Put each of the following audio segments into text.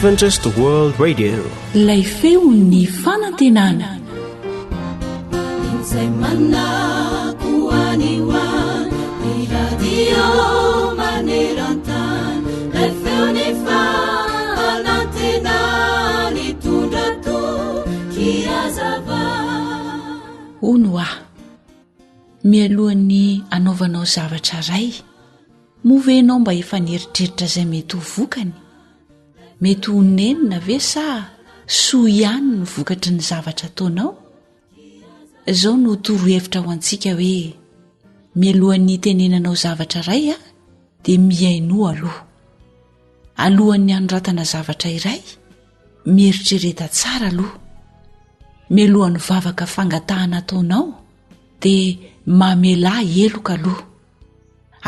Adventist World Radio. Lay feon'ny fanantenana. Ono aho mialohan'ny anaovanao zavatra ray, movenao mba efa nieritreritra izay mety ho vokany, mety ho nenina ve sa soa ihany ny vokatry ny zavatra ataonao? Izao no torohevitra ho antsika hoe mialohan'ny tenenanao zavatra ray dia miaino aloha. Alohan'ny anoratana zavatra iray, mieritrereta tsara aloha. Mialohan'ny vavaka fangatahana ataonao dia mamelahy eloka aloha.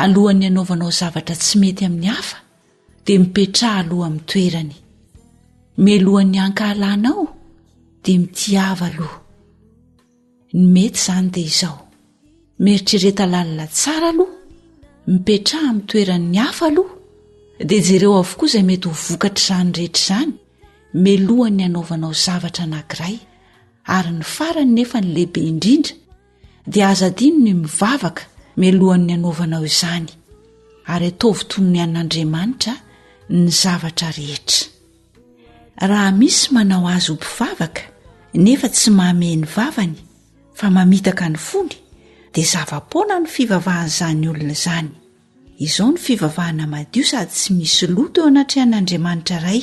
Alohan'ny anaovanao zavatra tsy mety amin'ny hafa dia mipetraha aloha amin'ny toerany. Mialohan'ny hankahalanao dia mitiava aloha. Ny mety izany dia izao: mieritrereta lalina tsara aloha, mipetraha amin'ny toeran'ny hafa aloha, dia jereo avokoa izay mety ho vokatra izany rehetra izany mialohan'ny anaovanao zavatra anankiray. Ary ny farany nefa ny lehibe indrindra dia aza adino ny mivavaka mialohan'ny anaovanao izany, ary ataovy toy ny an'Andriamanitra ny zavatra rehetra. Raha misy manao azy ho mpivavaka nefa tsy mahame ny vavany fa mamitaka ny fony, dia zava-poana ny fivavahan'izany olona izany. Izao ny fivavahana madio sady tsy misy loto eo anatrehan'Andriamanitra ray: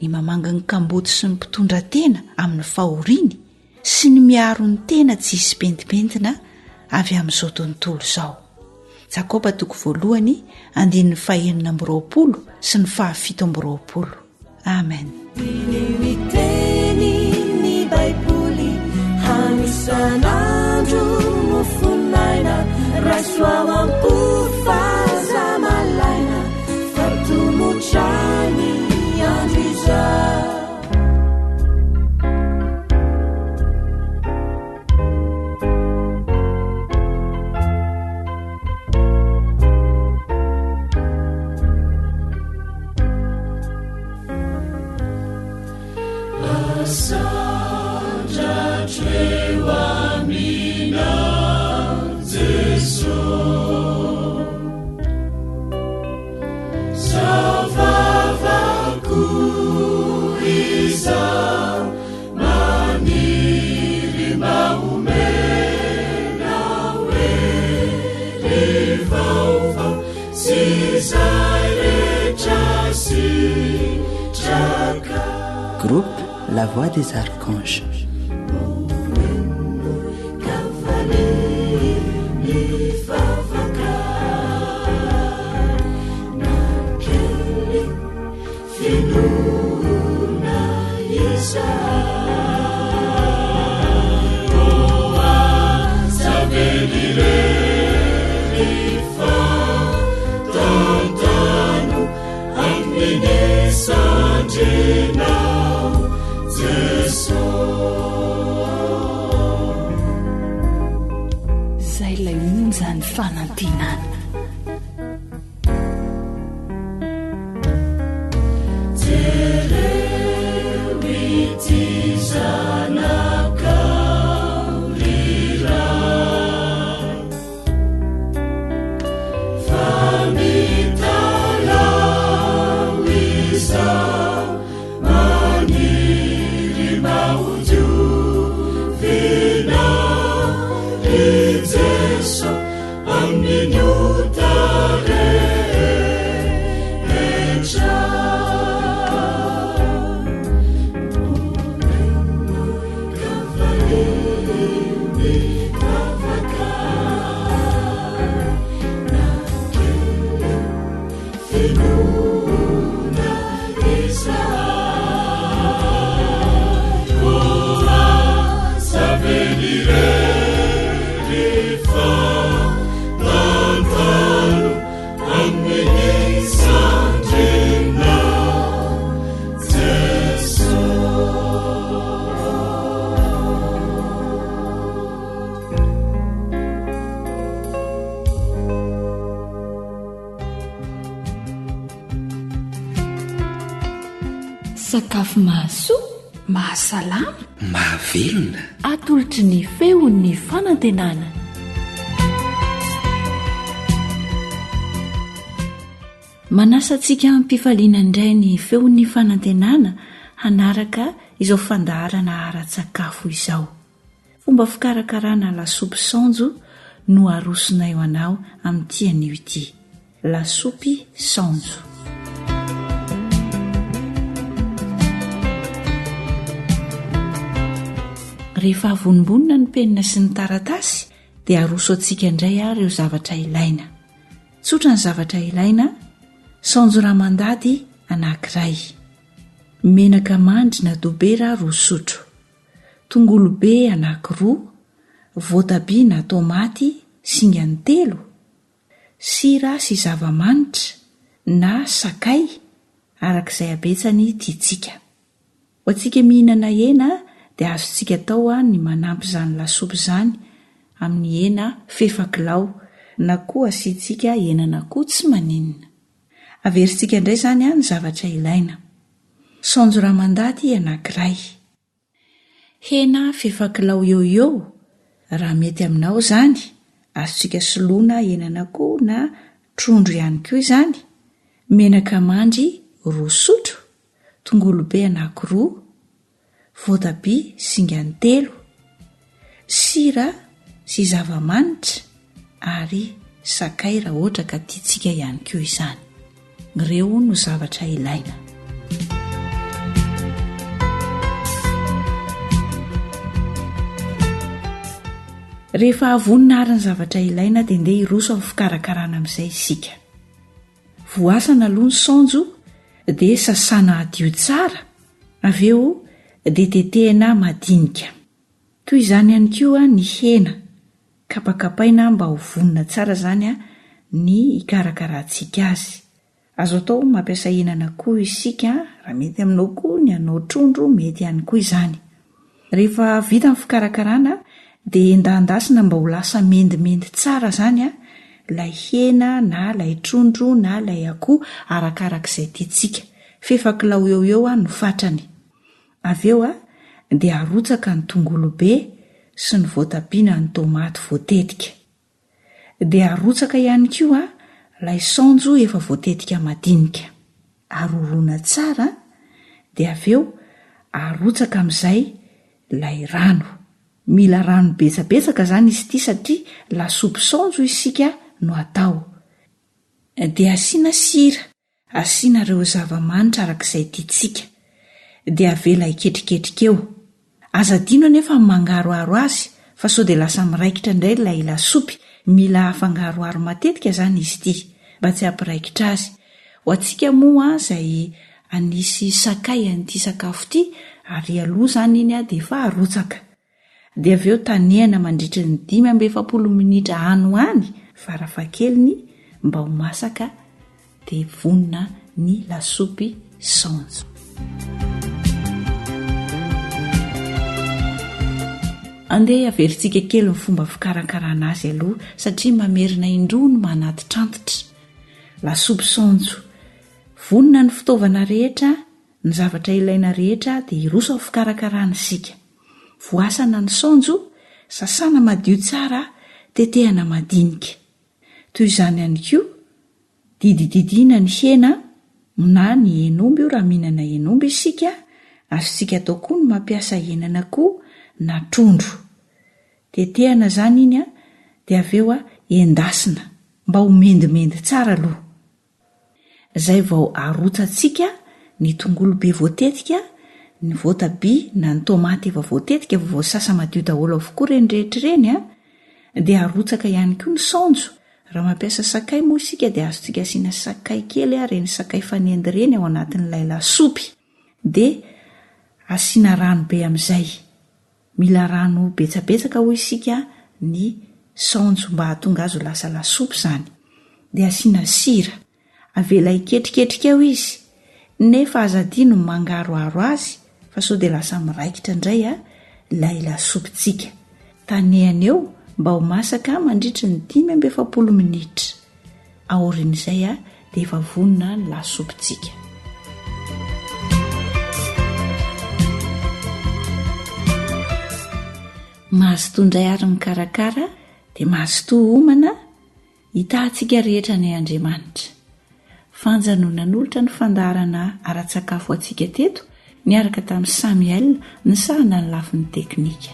ny mamanga ny kamboty sy ny mpitondra tena amin'ny fahoriany sy ny miaro ny tena tsy hisy pentipentina avy amin'izao tontolo izao. Jakoba 1:20 sy ny 7:20. Amen. Miteny ny Baiboly hanisan'andro mofonaina, raisoavampo fazamalaina, fatomotrany andro izao. Groupe La Voix des Archanges. Zay lay onjany fanantenana. Aminu sakafo mahasoa, mahasalama, mahavelona, atolotry ny feon'ny fanantenana. Manasa antsika ampifaliana indray ny feon'ny fanantenana hanaraka izao fandaharana ara-tsakafo izao. Fomba fikarakarana lasopy saonjo no arosonay ho anao amin'ity anio ity. Lasopy saonjo. Rehefa avonimbonina ny penina sy ny taratasy dia aroso antsika indray ireo zavatra ilaina. Tsotra ny zavatra ilaina: saonjo ramandady anankiray, menaka mandry na dobera roa sotro, tongolo be anankiroa, voatabia na tomaty singany 3, sira sy zava-manitra na sakay arak'izay habetsany tiantsika. Ho antsika mihinana hena dia azontsika tao ny manampy izany lasopy izany amin'ny hena fefakilao na koa asiantsika henan'akoho tsy maninona. Averintsika indray izany ny zavatra ilaina: saonjo ramandady anankiray, hena fefakilao eo raha mety aminao izany, azontsika soloina henan'akoho na trondro ihany koa izany, menaka mandry 2 sotro, tongolo be anankiroa, voatabia singany 3, sira sy zava-manitra ary sakay raha ohatra ka tiantsika ihany koa izany. Ireo no zavatra ilaina. Rehefa avonina ary ny zavatra ilaina dia ndeha hiroso amin'ny fikarakarana amin'izay isika. Voasana aloha ny saonjo dia sasana adio tsara, avy eo dia tetehina madinika. Toy izany ihany koa ny hena, kapakapaina mba ho vonina tsara izany ny hikarakarantsika azy. Azo atao mampiasa henan'akoho isika raha mety aminao koa ny anao trondro, mety ihany koa izany. Rehefa vita ny fikarakarana dia endasina mba ho lasa mendimendy tsara izany ilay hena na ilay trondro na ilay akoho arakarak'izay tiantsika. Fefakilao eo no fatrany. Avy eo dia arotsaka ny tongolo be sy ny voatabia na ny tomaty voatetika. Dia arotsaka ihany koa ilay saonjo efa voatetika madinika. Arorona tsara dia avy eo arotsaka amin'izay ilay rano. Mila rano betsabetsaka izany izy ity satria lasopy saonjo isika no atao. Dia asiana sira, asiana ireo zava-manitra arak'izay tiantsika. Dia avela iketriketrika eo. Aza adino anefa mangaroharo azy fa sao dia lasa miraikitra indray ilay lasopy. Mila afangaroharo matetika izany izy ity mba tsy hampiraikitra azy. Ho antsika moa izay anisy sakay an'ity sakafo ity ary aloha izany iny dia efa arotsaka. Dia avy eo tanehana mandritra ny 5-20 minitra any hoany farafahakeliny mba ho masaka dia vonina ny lasopy saonjo. Andeha averintsika kely ny fomba fikarakarana azy aloha satria mamerina indroa no manatitra antitra. Lasopy saonjo, vonina ny fitaovana rehetra, ny zavatra ilaina rehetra dia hiroso amin'ny fikarakarana isika. Voasana ny saonjo, sasana madio tsara, tetehana madinika. Toy izany ihany koa, didididina ny hena na ny henomby raha mihinana henomby isika, azontsika atao koa ny mampiasa henan'akoho na trondro. Tetehana izany iny dia avy eo endasina mba ho mendimendy tsara aloha. Izay vao arotsantsika ny tongolo be voatetika, ny voatabia na ny tomaty efa voatetika voasasa madio daholo avokoa ireny rehetra ireny dia arotsaka ihany koa ny saonjo. Raha mampiasa sakay moa isika dia azontsika asiana sakay kely ireny sakay fanendy ireny ao anatin'ilay lasopy. Dia asiana rano be amin'izay. Mila rano betsabetsaka ho isika ny saonjo mba hahatonga azy ho lasa lasopy izany. Dia asiana sira, avela iketriketrika eo izy. Nefa aza adino mangaroharo azy fa sao dia lasa miraikitra indray ilay lasopintsika. Tanehana eo mba ho masaka mandritra ny 5-20 minitra. Aorin'izay dia efa vonina ny lasopintsika. mahazotoindray ary mikarakara dia mahazotoa homana hitantsika rehetra ny Andriamanitra. Fanjanonan'olotra ny fandaharana ara-tsakafo antsika teto niaraka tamin'ny Samuel ny sahana ny lafin'ny teknika.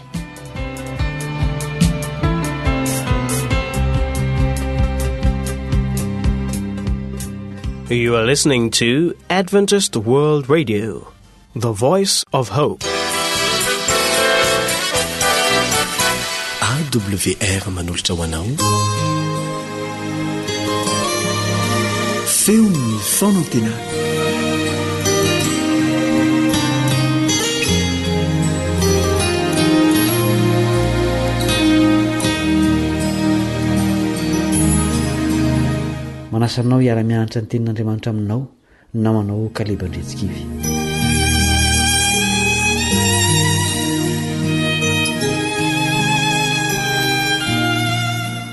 You are listening to Adventist World Radio, the voice of hope. AWR manolotra ho anao. Feon'ny fonantena. Manasanao hiara-mianatra ny tenin'Andriamanitra aminao namanao kalebandretsikivy.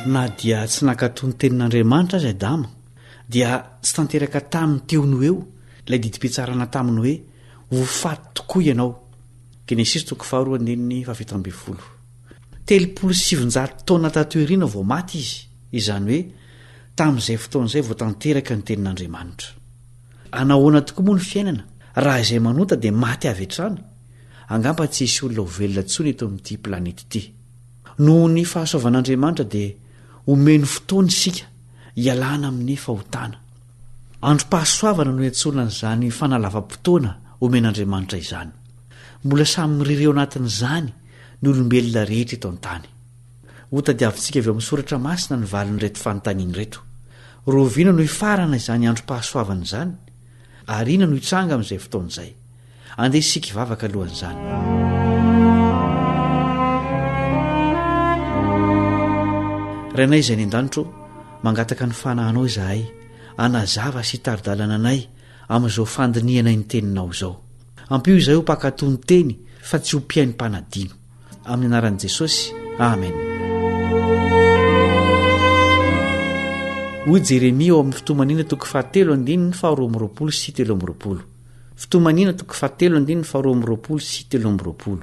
Na dia tsy nankatoy ny tenin'Andriamanitra azy Adama, dia tsy tanteraka taminy teony eo ilay didi-pitsarana taminy hoe ho faty tokoa ianao. Genesis 2:7. 7,700 taona tatoerina vao maty izy, izany hoe tamin'izay fotoan'izay vao tanteraka ny tenin'Andriamanitra. Anahoana tokoa moa ny fiainana raha izay manota dia maty avy hatrany? Angamba tsy hisy olona ho velona intsony eto amin'ity planety ity. Noho ny fahasoavan'Andriamanitra dia omeny fotoana isika hialana amin'ny fahotana. Androm-pahasoavana no hiantsona n'izany fanalavam-potoana omen'Andriamanitra izany. Mbola samy mirireo anatin'izany ny olombelona rehetra eto an-tany. Hotadiavintsika avy amin'ny soratra masina ny valin'ireto fanontaniana reto. Roviana no hifarana izany androm-pahasoavana izany, ary ina no hitsanga amin'izay fotoan'izay. Andeha isika hivavaka alohan'izany. Rainay izay ny an-danitro, mangataka ny fanahinao izahay, anazava sy taridalana anay amin'izao fandinianay ny teninao izao. Ampio izahay ho mpakatoy ny teny fa tsy ho mpiainy mpanadino. Amin'ny anaran'i Jesosy, amen. Hoy Jeremia ao amin'ny fitomanina 7:2 sy 7. Fitomanina 7:2 sy 7.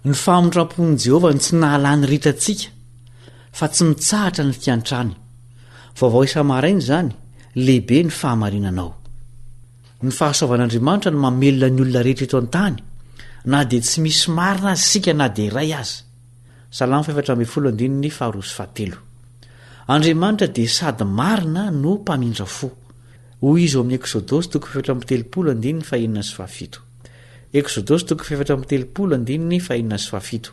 Ny fahamondram-pon'i Jehovah ny tsy nahalany ritra antsika, fa tsy mitsahatra ny fiantrany. Vaovao isa-maraina izany, lehibe ny fahamarinanao. Ny fahasoavan'Andriamanitra no mamelona ny olona rehetra eto an-tany, na dia tsy misy marina azy sika na dia iray azy. Salamo 4:2. Andriamanitra dia sady marina no mpamindra fo. Hoy izy ao amin'ny Exodosy 4:7. Exodosy 4:7.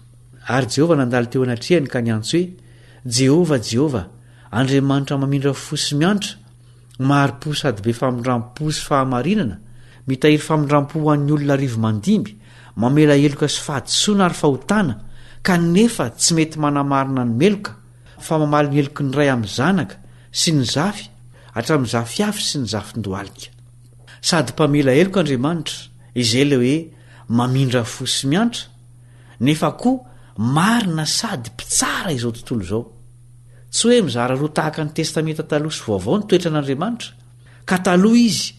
Ary Jehovah nandalo teo anatrehany ka niantso hoe: Jehovah, Jehovah, Andriamanitra mamindra fo sy miantra, mahari-po sady be famindram-po sy fahamarinana, mitahiry famindram-po ho an'ny olona arivo mandimby, mamela heloka sy fahadisoana ary fahotana, kanefa tsy mety manamarina ny meloka, fa mamaly ny heloky ny ray amin'ny zanaka sy ny zafy, hatramin'ny zafy afy sy ny zafin-dohalika. Sady mpamela heloka Andriamanitra, izay le hoe mamindra fo sy miantra, nefa koa marina sady mpitsara izao tontolo izao. Tsy hoe mizara roa tahaka ny testamenta taloha sy vaovao ny toetra n'Andriamanitra, ka taloha izy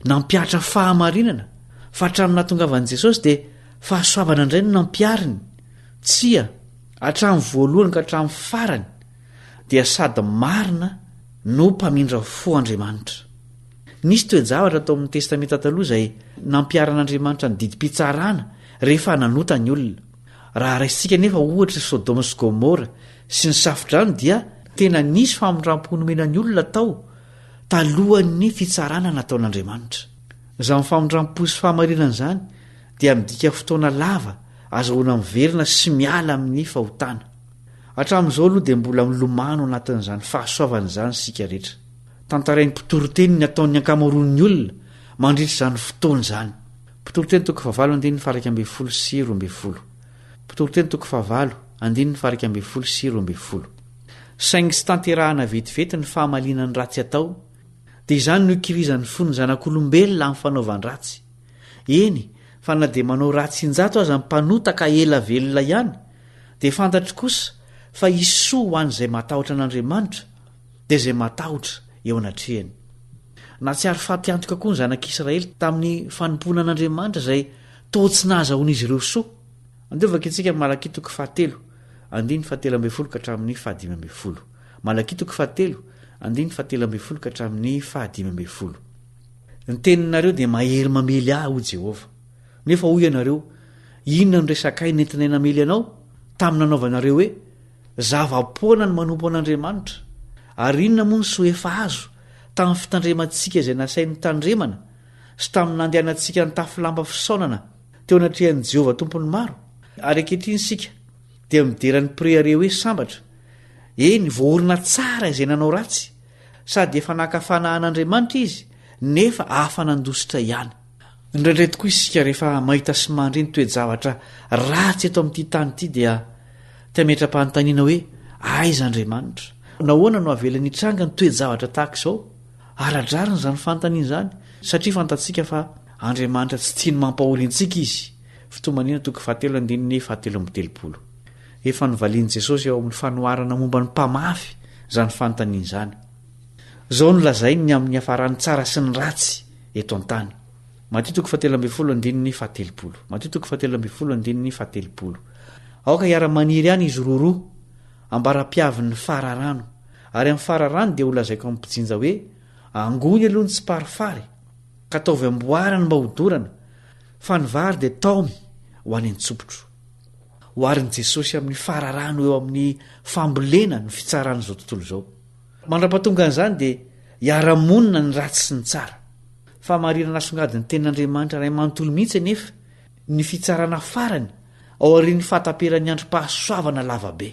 nampiatra fahamarinana, fa hatramin'ny nahatongavan'i Jesosy dia fahasoavana indray no nampiariny. Tsia, hatramin'ny voalohany ka hatramin'ny farany dia sady marina no mpamindra fo Andriamanitra. Nisy toe-javatra atao amin'ny testamenta taloha izay nampiaran'Andriamanitra ny didi-pitsarana rehefa nanota ny olona. Raha raisitsika nefa ohatra Sodoma sy Gomora sy ny safidrano dia tena nisy famindram-po nomena ny olona tao talohan'ny fitsarana nataon'Andriamanitra. Izany famindram-po sy fahamarinana izany dia midika fotoana lava azahoana miverina sy miala amin'ny fahotana. Hatramin'izao aloha dia mbola milomano anatin'izany fahasoavana izany sika rehetra. Tantarain'ny mpitoroteny ny ataon'ny ankamaroan'ny olona mandritra izany fotoana izany. Mpitoroteny 9:12 Mpitoroteny 9:12 Saingy sy tanterahana vetivety ny fahamalinan'ny ratsy atao, dia izany no ikirizan'ny fon'ny zanak'olombelona amin'ny fanaovany ratsy. Eny, fa na dia manao ratsy injato aza ny mpanota ka ela velona ihany, dia fantatry kosa fa isoa ho an'izay matahotra an'Andriamanitra, dia izay matahotra eo anatrehany. Na tsy ary faty antoka koa ny zanak'Israely tamin'ny fanompoana an'Andriamanitra izay toa tsy nahazahoan'izy ireo soa. andovakitsika malakitoko fahatelo andiny fahatelo ambe folo ka hatramin'ny fahadimy ambe folo malakitoko fahatelo andiny fahatelo ambe folo ka hatramin'ny fahadimy ambe folo ny teninareo dia mahery mamely ahy ho Jehova nefa hoy ianareo inona ny resakay nentinay namely anao tamin'ny nanaovanareo hoe zava-poana ny manompo an'Andriamanitra ary inona moa ny soa efa azo tamin'ny fitandremantsika izay nasain'ny tandremana sy tamin'ny nandehanantsika ny tafilamba fisaonana teo anatrehan'i Jehova tompony maro ary ankehitriny sika dia mideran'ny preare hoe sambatra eny voorina tsara izay nanao ratsy sady efa nakafana an'Andriamanitra izy nefa afa nandositra ihany indraindray tokoa isika rehefa mahita sy mandry ny toe-javatra ratsy eto amin'ity tany ity dia tametra-panontaniana hoe aiza Andriamanitra nahoana no avelany hitranga ny toe-javatra tahaka izao aradrariny izany fanontaniana izany satria fantatsika fa Andriamanitra tsy tiany mampahory antsika izy fitomanina toko fahatelo andininy fahatelo amby telopolo efa nivaliany Jesosy ao amin'ny fanoharana momba ny mpamafy izany fanontaniana izany zao nolazainy amin'ny hafarany tsara sy ny ratsy eto an-tany Matteo toko fahatelo amby folo andininy fahatelopolo Matteo toko fahatelo amby folo andininy fahatelopolo aoka hiara-maniry ihany izy roroa ambara-piavin'ny fararano ary amin'ny fararano dia holazaiko amin'ny mpijinja hoe angony aloha ny tsy parifary ka ataovy amboarany mba hodorana fa ny vary dia taomy ho any an-tsopotro hoariny Jesosy amin'ny fararano eo amin'ny fambolena ny fitsaran'izao tontolo izao mandra-pahatonga an'izany dia hiara-monina ny ratsy sy ny tsara fa marirana songadiny tenin'Andriamanitra ray manontolo mihitsy nefa ny fitsarana farany ao aorian'ny fahataperan'ny androm-pahasoavana lavabe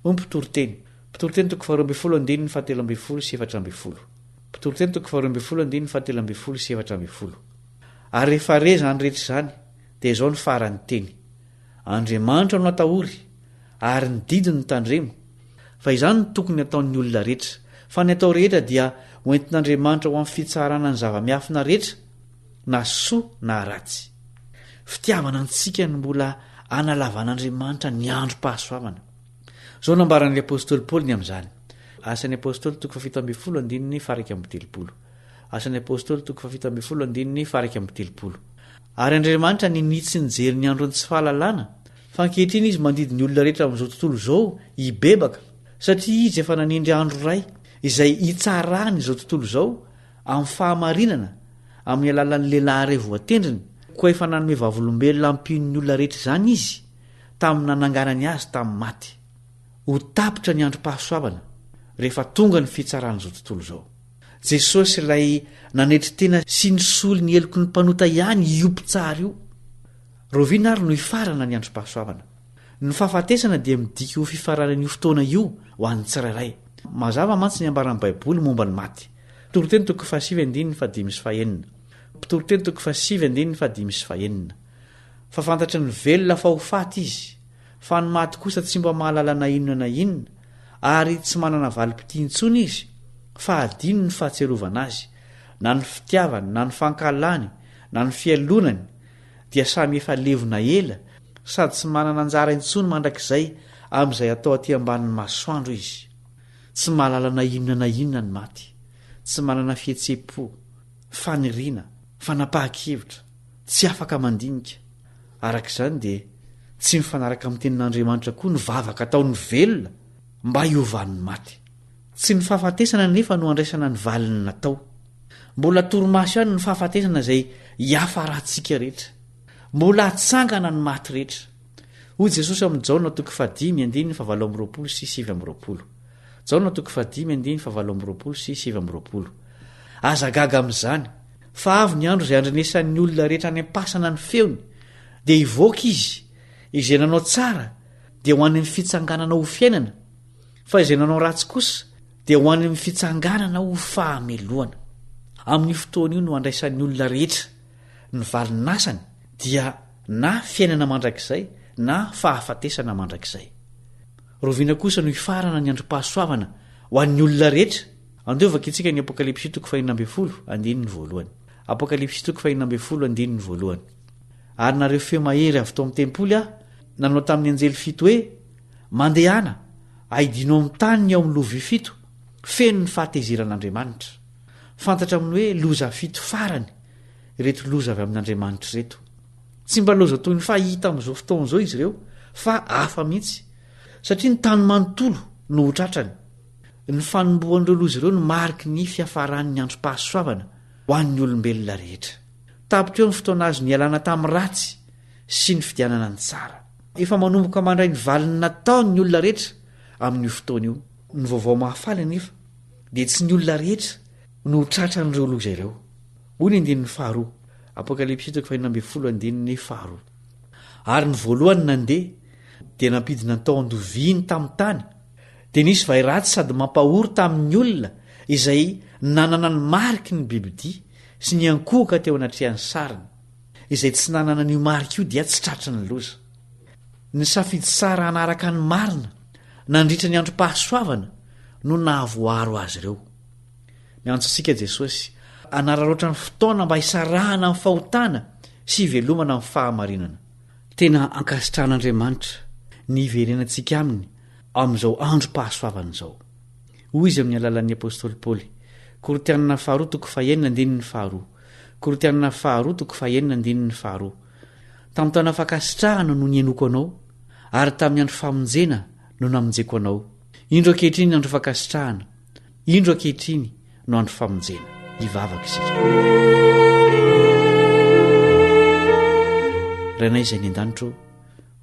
mpitoroteny toko faharoa amby folo andininy fahatelo amby folo sy efatra amby folo mpitoroteny toko faharoa amby folo andininy fahatelo amby folo sy efatra amby folo ary rehefa reza any rehetra izany dia izao ny farany teny Andriamanitra no atahory ary ny didiny ny tandremo fa izany ny tokony ataon'ny olona rehetra fa ny atao rehetra dia hoentin'Andriamanitra ho amin'ny fitsarana ny zava-miafina rehetra na soa na ratsy fitiavana antsika ny mbola analavan'Andriamanitra ny androm-pahasoavana zao nambaran'ilay apôstôly Paoly ny amin'izany asan'ny apôstôly toko fafito amby folo andininy faraka amby telopolo asan'ny apôstôly toko fafito amby folo andininy faraka amby telopolo ary Andriamanitra ninitsy nijery ny androny tsy fahalalana fa ankehitriny izy mandidi ny olona rehetra amin'izao tontolo izao hibebaka satria izy efa nanindry andro ray izay hitsarany izao tontolo izao amin'ny fahamarinana amin'ny alalan'ny lehilahy ray voatendriny koa efa nanome vavolombelona ampion'ny olona rehetra izany izy tamin'ny nananganany azy tamin'ny maty ho tapitra ny androm-pahasoavana rehefa tonga ny fitsaran'izao tontolo izao Jesosy ilay nanetry tena sy nisolo ny eloko ny mpanota ihany iompy tsara io rovina ary no hifarana ny androm-pahasoavana ny fahafatesana dia midika ho fifaranan'io fotoana io ho an'ny tsirairay mazava mantsy ny ambaran'ny baiboly momba ny maty pitoroteny toko fahasivy andininy fadimy sy fahenina pitoroteny toko fahasivy andininy fadimy sy fahenina fa fantatra ny velona fa ho faty izy fa ny maty kosa tsy mba mahalala na inona na inona ary tsy manana valim-pitintsony izy fa adino ny fahatserovana azy na ny fitiavany na ny fankalany na ny fialonany dia samy efa levona ela sady tsy manana anjara intsony mandrakizay amin'izay atao aty ambanin'ny masoandro izy tsy mahalala na inona na inona ny maty tsy manana fihetsem-po faniriana fanapahan-kevitra tsy afaka mandinika arak'izany dia tsy mifanaraka amin'ny tenin'Andriamanitra koa ny vavaka ataony velona mba hiovan'ny maty tsy ny fahafatesana nefa no andraisana ny valiny natao mbola toromaso ihany ny fahafatesana izay hiafarahantsika rehetra mbola hatsangana ny maty rehetra hoy Jesosy amin'ny Jaona toko fahadimy andininy fahavalo amby roapolo sy sivy amby roapolo Jaona toko fahadimy andininy fahavalo amby roapolo sy sivy amby roapolo aza gaga amin'izany fa avy ny andro izay andrenesan'ny olona rehetra any am-pasana ny feony dia hivoaka izy izay nanao tsara dia ho any amin'ny fitsanganana ho fiainana fa izay nanao ratsy kosa dia ho any amin'ny fitsanganana ho fahameloana amin'ny fotoana io no andraisan'ny olona rehetra ny valinasany dia na fiainana mandrakizay na fahafatesana mandrakizay rovina kosa no hifarana ny androm-pahasoavana ho an'ny olona rehetra andovaka itsika ny apokalipsy toko fahinina folo andininy voalohany apokalipsy toko fahinina folo andininy voalohany ary nareo feo mahery avy to amin'ny tempoly aho nanao tamin'ny anjely fito hoe mandehana aidino amin'ny tany ny ao amin'ny lovy fito feno ny fahateziran'Andriamanitra fantatra amin'ny hoe loza fito farany reto loza avy amin'Andriamanitra reto tsy mba loza toy ny fahita amin'izao fotoana izao izy ireo fa hafa mihitsy satria ny tany manontolo no ho tratrany ny fanombohan'ireo loza ireo no mariky ny fiafaran'ny androm-pahasoavana ho an'ny olombelona rehetra tapitra eo ny fotoana azo ny alana tamin'ny ratsy sy ny fidianana ny tsara efa manomboka mandray ny valiny nataony olona rehetra amin'io fotoana io ny vaovao mahafaly anefa dia tsy ny olona rehetra no ho tratran'ireo loza ireo hoy ny andinin'ny faharoa ary ny voalohany nandeha dia nampidina ny tao andoviny tamin'ny tany dia nisy vairatsy sady mampahory tamin'ny olona izay nanana ny mariky ny bibidia sy ny ankohaka teo anatrehan'ny sariny izay tsy nanana n'io mariky io dia tsy tratra ny loza ny safidy sara hanaraka ny marina nandritra ny androm-pahasoavana no nahavoaro azy ireo miantso antsika Jesosy anararoatra ny fotoana mba hisarahana amin'ny fahotana sy velomana amin'ny fahamarinana tena ankasitran'Andriamanitra ny iverenantsika aminy amin'izao androm-pahasoavana izao hoy izy amin'ny alalan'ny apôstôly Paoly Korinthianina 4:9-2 Korinthianina 4:9-2 tamin'ny taona fankasitrahana no nienoko anao ary tamin'ny andro famonjena no namonjeko anao indro ankehitriny ny andro fankasitrahana indro ankehitriny no andro famonjena ivavaka isika rainay izay ny an-danitro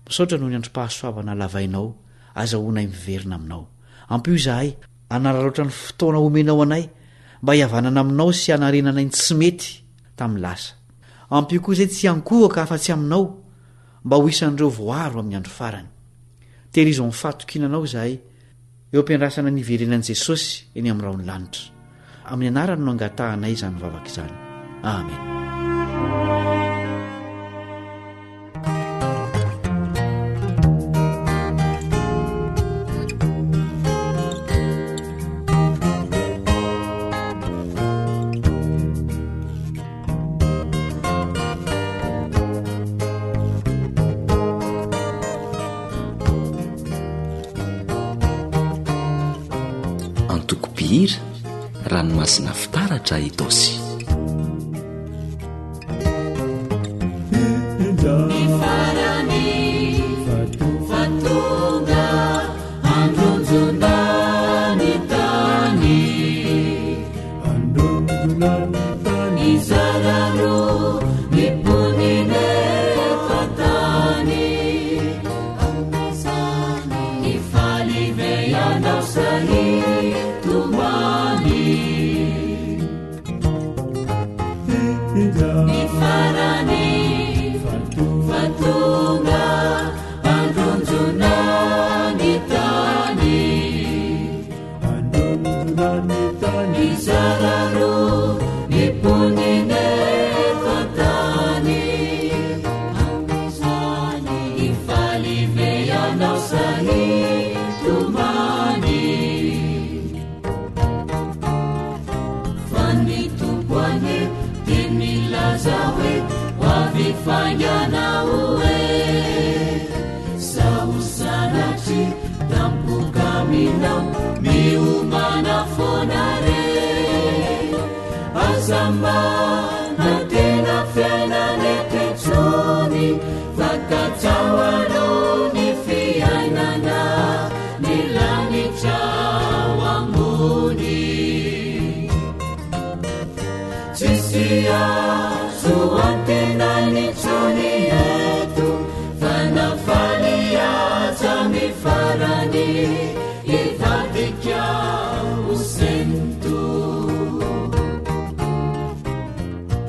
misaotra noho ny androm-pahasoavana lavainao azahoanay miverina aminao ampio izahay anararoatra ny fotoana omenao anay mba hiavanana aminao sy hanarenanay ny tsy mety tamin'ny lasa ampio koa izay tsy ankohaka afa-tsy aminao mba ho isan'ireo voaro amin'ny andro farany tehirizo amin'ny fahatokinanao izahay eo ampiandrasana ny iverenan'i Jesosy eny amin'ny raony lanitra amin'ny anarany no angatahanay izany vavaka izany amen. Antoko-pihira ranomasina fitaratra itosy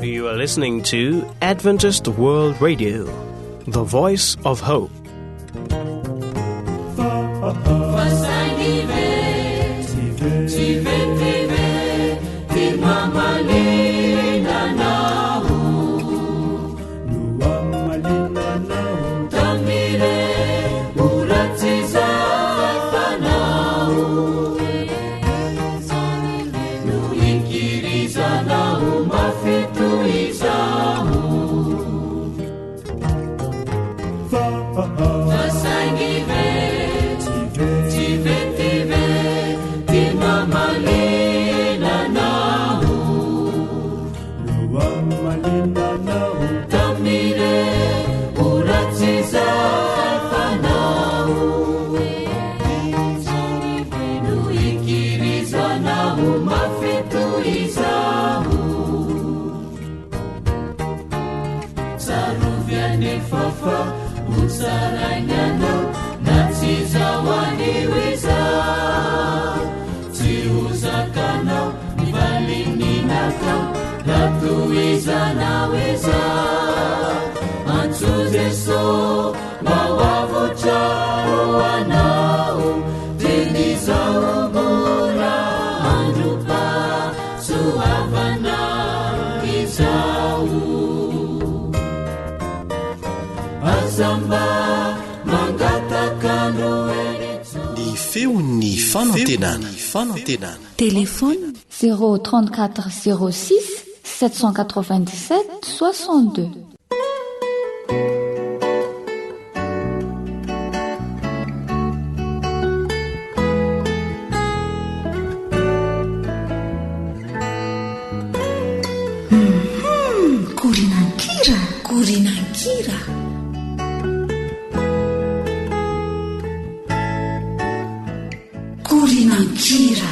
You are listening to Adventist World Radio, the voice of hope. sarainanao na tsy zahoaniwiza tsy ozakanao mivalininakao ratoizanao iza antso jeso mawavotrao anao tenizao mora andropa soavana izao azamba mangatakandro ny feon'ny fanantenana telefôny 034 06 797 62 korinankira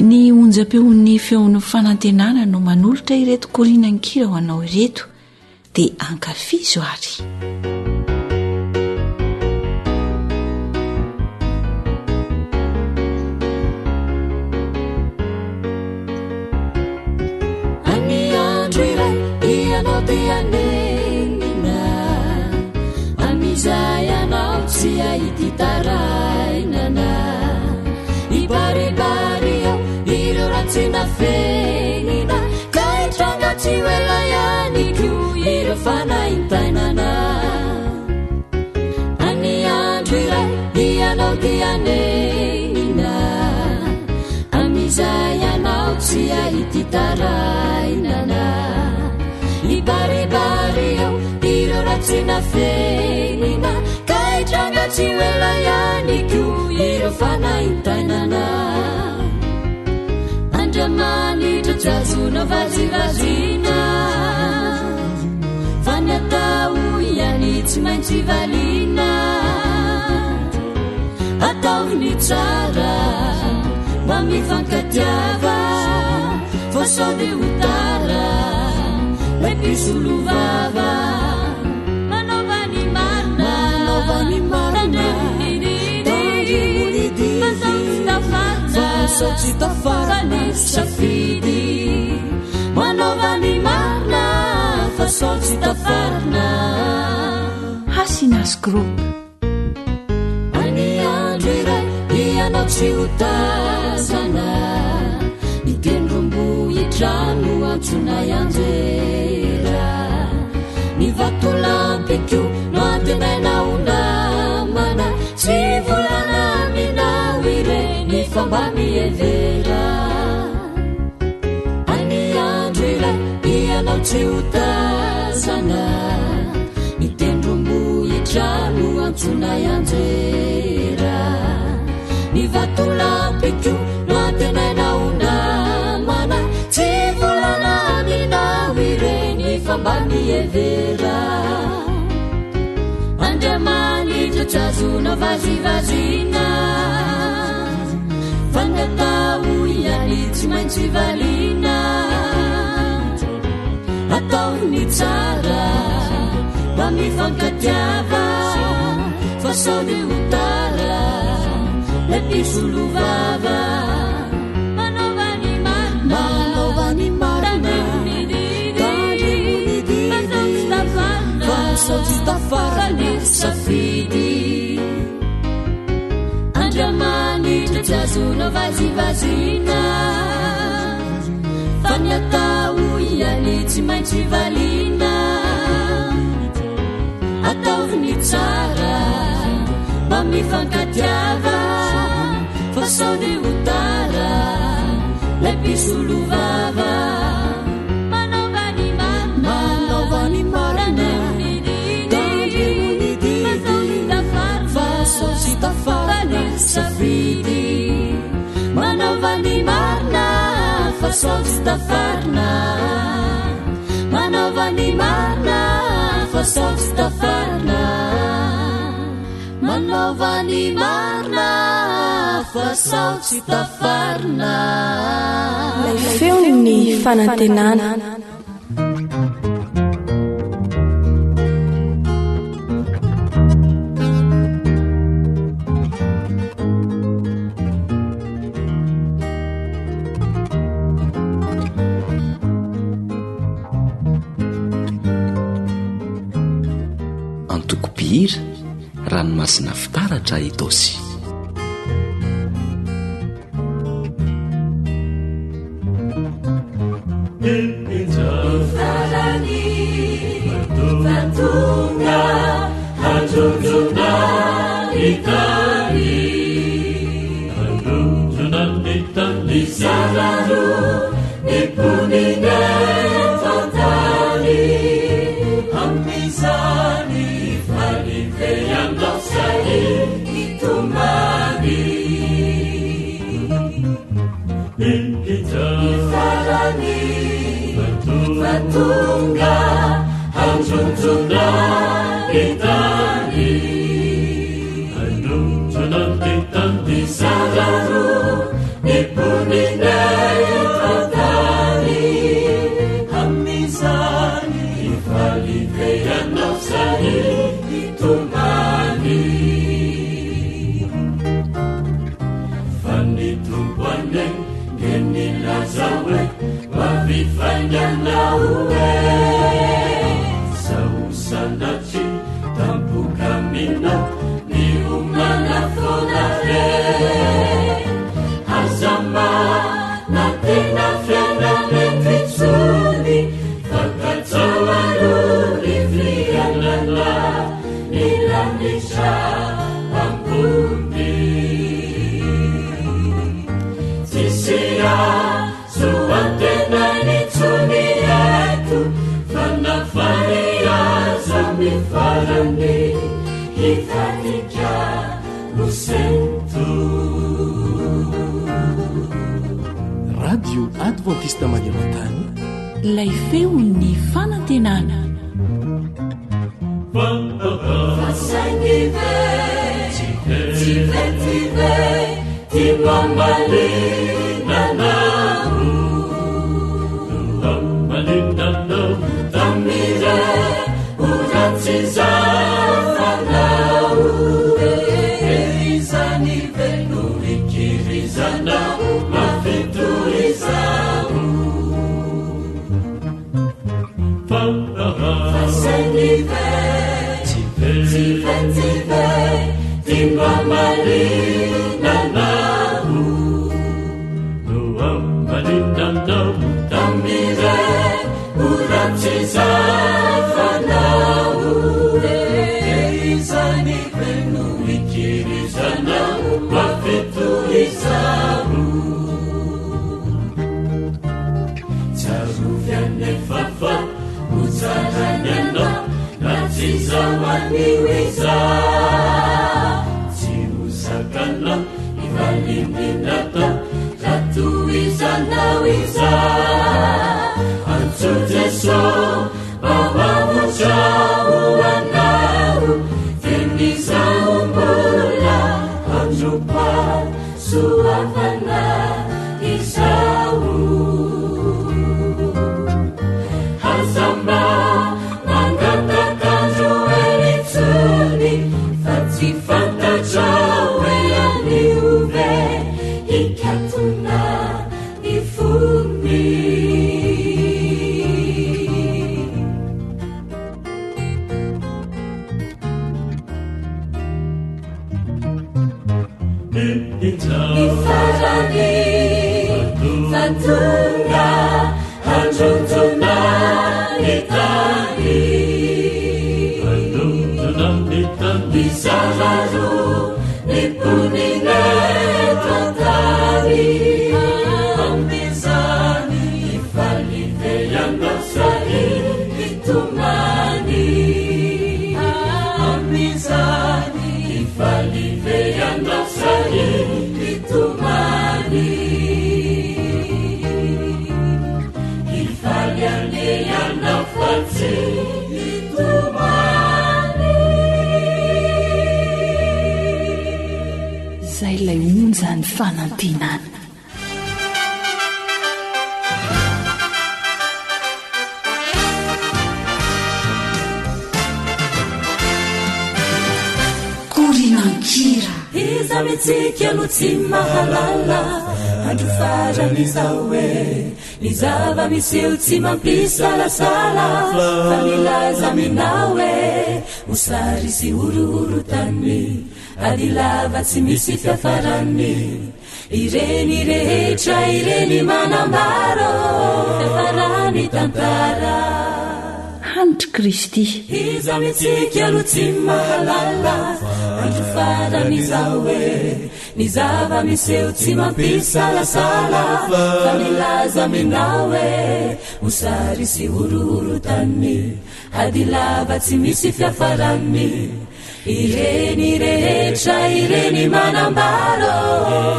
ny onjam-peon'ny feon'ny fanantenana no manolotra ireto korinankira ho anao ireto dia ankafizo ary anenina amizayanao tsy ahititarainana ibaribariao ireo ratsina fenina ka itranga tsy oela ianiko ireo fanaintainana any andro iray ianao dia anenina amizayanao tsy ahititarainana ibaribario ireo ratsina fenina ka itranga tsy oela ianiko ireo fanaintainana andramanitra jazona vazivazina fa ny atao iany tsy maintsy valina ataony tsara mba mifankatiava fa sao de utara lepisuluvava manovani marna tandimunidi fasocitafana safidi manovani marna fasocitafarna Hasinas Group ani andro iray ianao tsy hotazana mitendrombo itrano antsona ianjera ny vatolampiko no antenainao namana tsy volana minao ireny famba mievera any andro iray ianao tsy hotazana mitendrombo itrano antsona ianjera ny vatolampiko no antenainao namana tsy volana minao ireny famba mievera andriamanitra jazona vazivazina fa ny atao iany tsy maintsy valina ataony tsara mba mifankatiava fa sao de utara lepisuluvava manovani marna tandimunidi fasocitafarana safidi andriamanitra jazona vazivazina fa ny atao iany tsy maintsy valina ataony tsara mba mifankatiava fa sao de utara lepisuluvava manovani marna tandimunidi fasocitafarana safidi manovani marna fasocitafarna manovani marna fasocitafarna manovani marna afasao tsy tafarina lay feony fanantenana antokopihira ranomasina fitaratra itosy farani vatonga hajonjona itani hajonjona itani sararo nipunine fatani amizani falifeyandosai itumani farani vatunga hajonjona itani hajonjona itani sararo nipunine fatani amizani falifeyandosai itumani fanitumpane ngenilazawe wavifanyanaue sausanaci tampukamina ni umanafonare azama natena fianametritsuni fakatsawaruri frianana ilanisha ambumbi sisia suantenani tsuniatu fanafariazamifarani hitanika lusentu radio adventiste maneran-tany lay feony fanantenana fasangive tive timamalinanau tamire uratsizanau eizanive nurikirizanau mafiturizau fasangive tive timamalinanau tamire uratsizanau eizanive nurikirizanau mafiturizau tsaruvianefafa utsaranyana natsizawaniwiza tsiusakana ivaliminata ratuizanawiza antsuteso bawawucauanau fenizaumbola anjupa suavana isau hazamba mangatakanjoelitsuni fatsifantacaoelaniuve ikatuna ifumi ifarani vatunga hajonjona itani isararo nipunine tatani ambizani ifalifeyandosai itumani ambizani ifalifeyandosai itumani ifalianeyanafati mila ny fanantenana. Korinankira iza mitsika no tsy mahalala andro faran'izao hoe ny zava-miseho tsy mampisalasala fa milaza minao hoe mosary sy orohorotany ady lava tsy misy fiafarany ireny rehetra ireny manambaro fiafarany tantara hanitry Kristy iza mitsika no tsy mahalala andro faran'izao hoe ny zava-miseho tsy mampisalasala fa milaza minao hoe mosary sy orohorotany ady lava tsy misy fiafarany ireny rehetra ireny manambaro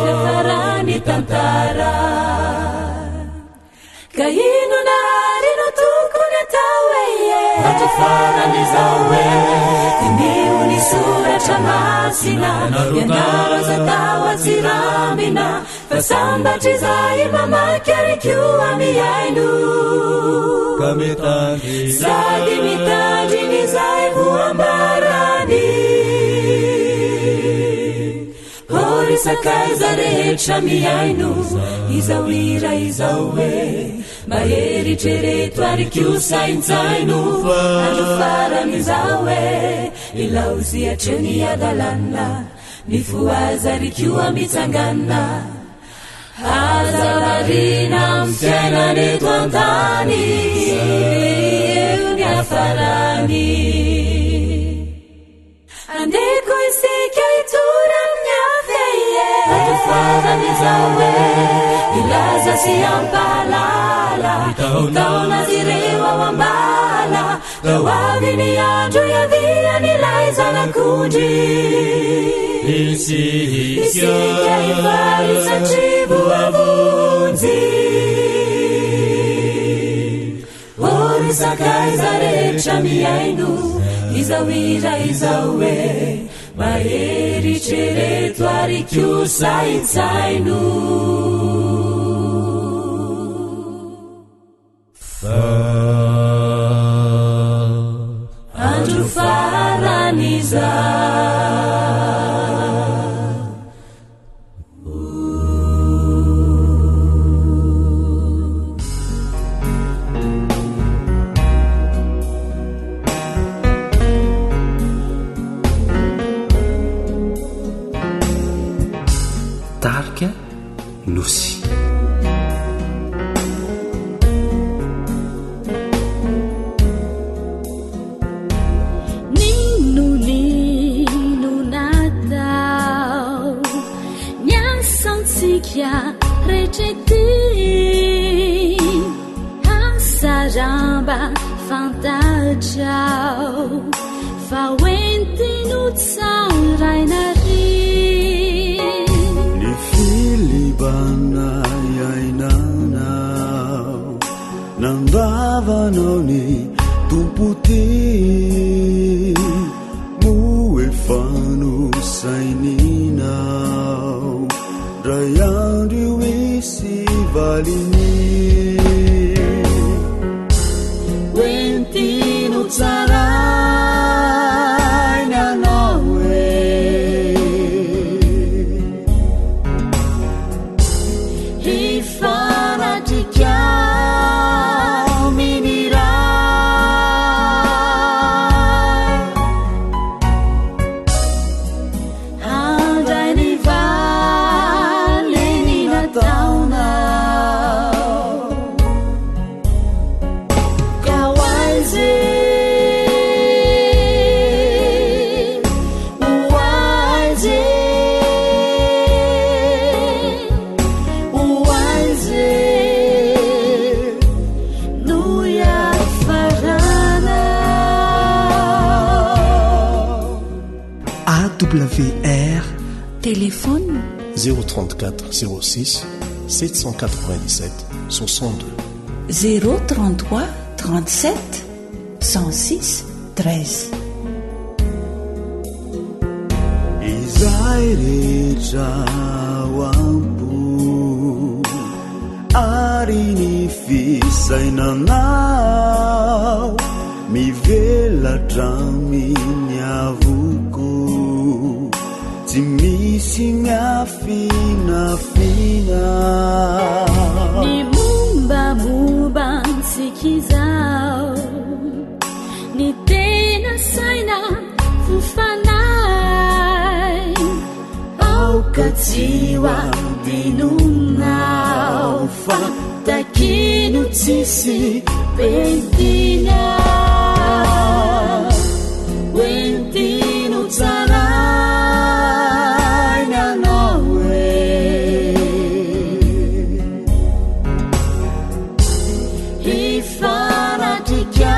fiafarany tantara ka ino narino tokony atao eye andro faran'izao hoe tinio ny soratra masina ianaro aza tao atsiramina fa sambatry zay mamaky arikio amiaino ka mitandry sady mitandriny zay voambarany horisakaiza rehetra miaino izao ira izao hoe maheritrereto arikio saintsaino andro faran'izao hoe ilauziatreny adalana mifoaza arikio amitsangana azavarina mfiainaneto antany eo ny afarany andeko isika itora amin'ny afeye andro faran'izao hoe ilaza sy ampalala itaonazireo ao ambala rao avy ny andro iaviany lay zanakondry isika ifary satrivo avonjy orisakaiza rehetra miaino izao ira izao hoe maheritrereto arikio saintsaino andro faran'izao tarika nosy ninonino natao niasantsika retrety hasaramba fantatrao fa oentino tsarainary filibana yainanao nandavanao ny tompoty moefanosainiinao ray andro isy valiny oentino tsarainy anao AWR téléphone 034 06 797 62 033 37 106 13 izay rehetra fahoampo ary ny fisainanao mivelatraminy avoko tsy misy miafinafina ny mombamomba nsikizao ny tena saina fofanay aukatsiwa dinunao fa takino tsisy pentina wentino tsarai nanawe ifanatika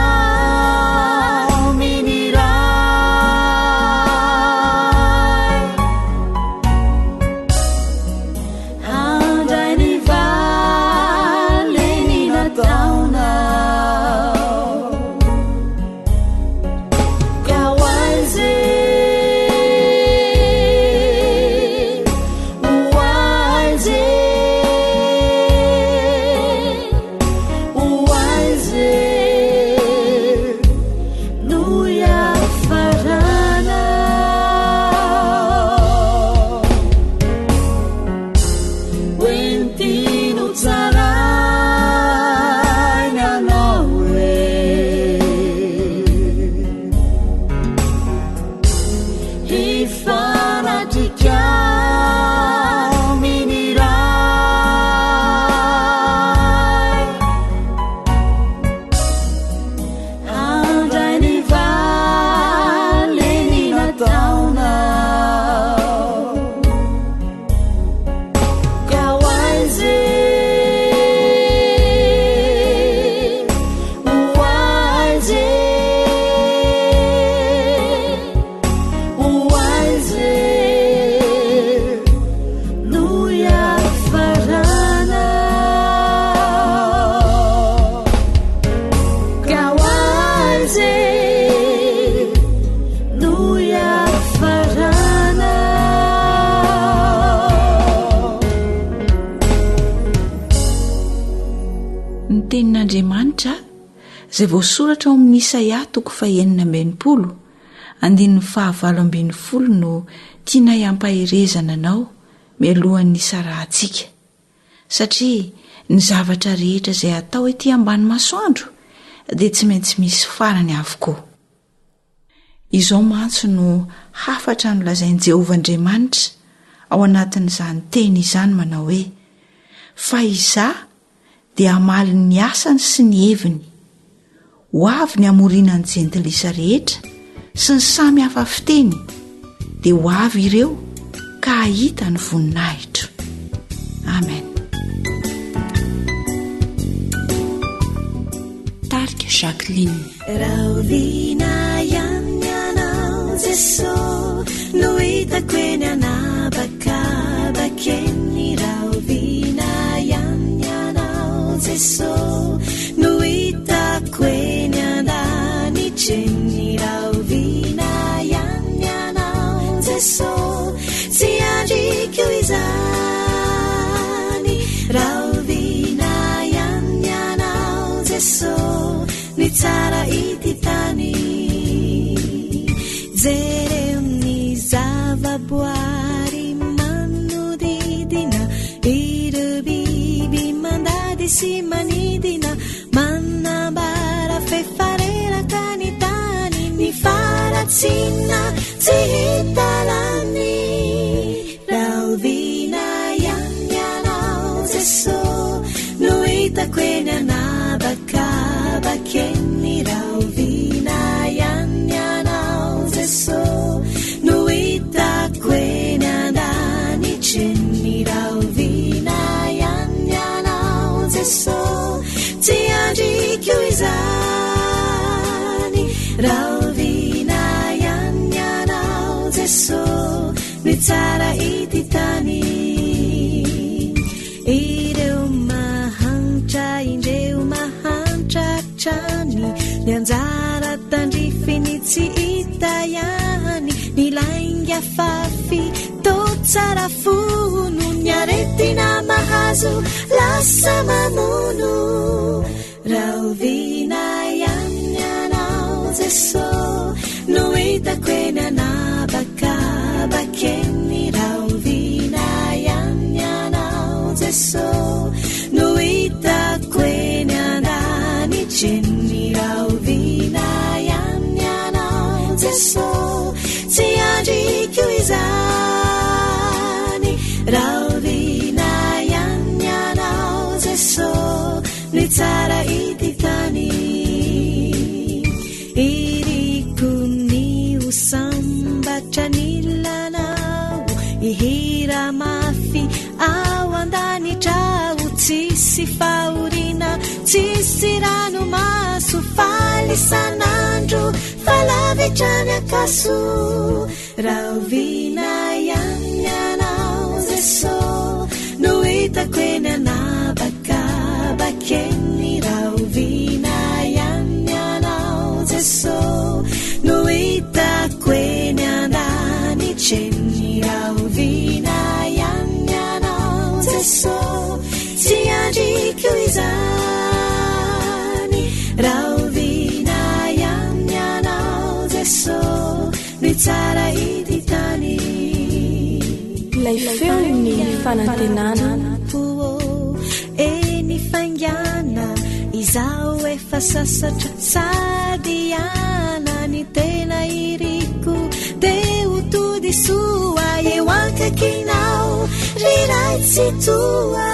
tenin'Andriamanitra zay voasoratra ao amin'ny Isaia 40 andininy 20 no tiana hampahirezana anao mialohan'ny sarahantsika satria ny zavatra rehetra izay atao ety ambany masoandro dia tsy maintsy misy farany avokoa. Izao mantso no hafatra no lazain'i Jehovah Andriamanitra ao anatin'izany teny izany manao hoe fa izaho dia hamaly ny asany sy ny heviny, ho avy ny hamorinan'ny jentilisa rehetra sy ny samy hafa fiteny, dia ho avy ireo ka hahita ny voninahitro. Amen. Tarika Jacqueline. Raovina ihany ianao Jesosy no hitako eny anabakabakeny. Raovina ihany ianao Jesosy no hitako eny andanitreny. Raovina ihany ianao Jesosy tsy andriko izany. Raovina ihany ianao Jesosy ny tsara ity tany. Jereo ny zavaboary manodidina, ireo biby mandady sy manidina, manambara fefareraka ny tany. Ny faratsina tsy hita lany. Raovina ihany ianao Jesosy no hitako eny anabakabakeny. Raovina ihany ianao Jesosy no hitako eny andanitreny. Raovina ihany ianao Jesosy tsy andriko izany. Raovina ihany ianao Jesosy ny tsara ity tany. Ireo mahantra indreo mahantratrany, ny anjara tandrifiny tsy hita ihany. Ny lainga fafy totsy tsara fono ny aretina mahazo lasa mamono raha ovina ihany anao Jeso no hitako eny anabakabakeny raha ovina ihany anao Jeso no hitako eny andanitseny raha ovina ihany anao Jeso tsy andriko izany raha ovina ihany anao Jeso ny tsara ity tany iriko ny usambatra ny lanao ihira mafy ao andanitra ho tsisy fahorina tsisy rano maso falisanandro falavitrany akaso raha ovina ihany anao Jeso no hitako eny anabakabakeny raha ovina ihany anao Jeso no hitako eny andanitseny raha ovina ihany anao Jeso tsy andriko izany raha ovina ihany anao Jeso ny tsara ity tany ilay feony fanantenana eny faingana izao efa sasatra sady ana ny tena iriko de utody soa eo akakinao riray tsy toa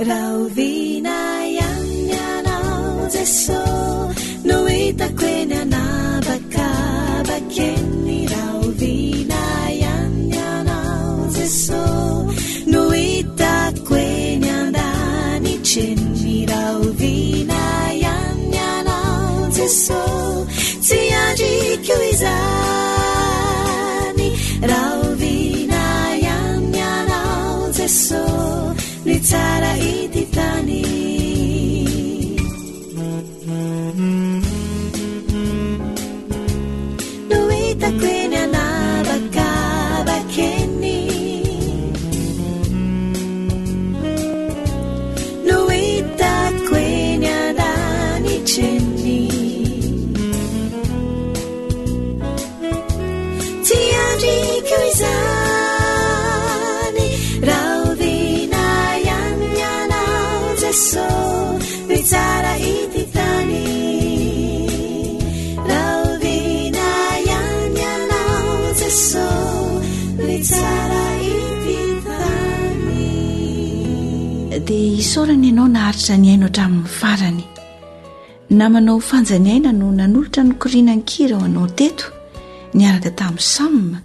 raha ovina ihany anao Jeso no hitako eny anabakabakeny raha ovina ihany anao Jeso no hitako eny andanitseny raha ovina ihany anao Jeso tsy andriko izany raha ovina ihany anao Jeso ny tsara ity tany no hitako eny anabakabakeny no hitako eny andanitseny tsy andriko izany raha ovina ihany anao Jeso ny tsara ity tany raha ovina ihany anao Jeso ny tsara ity tany dia isaorana ianao naharitra ny aino hatramin'ny farany namanao fanjaniaina no nanolotra nokorinan-kira ho anao teto niaraka tamin'ny samma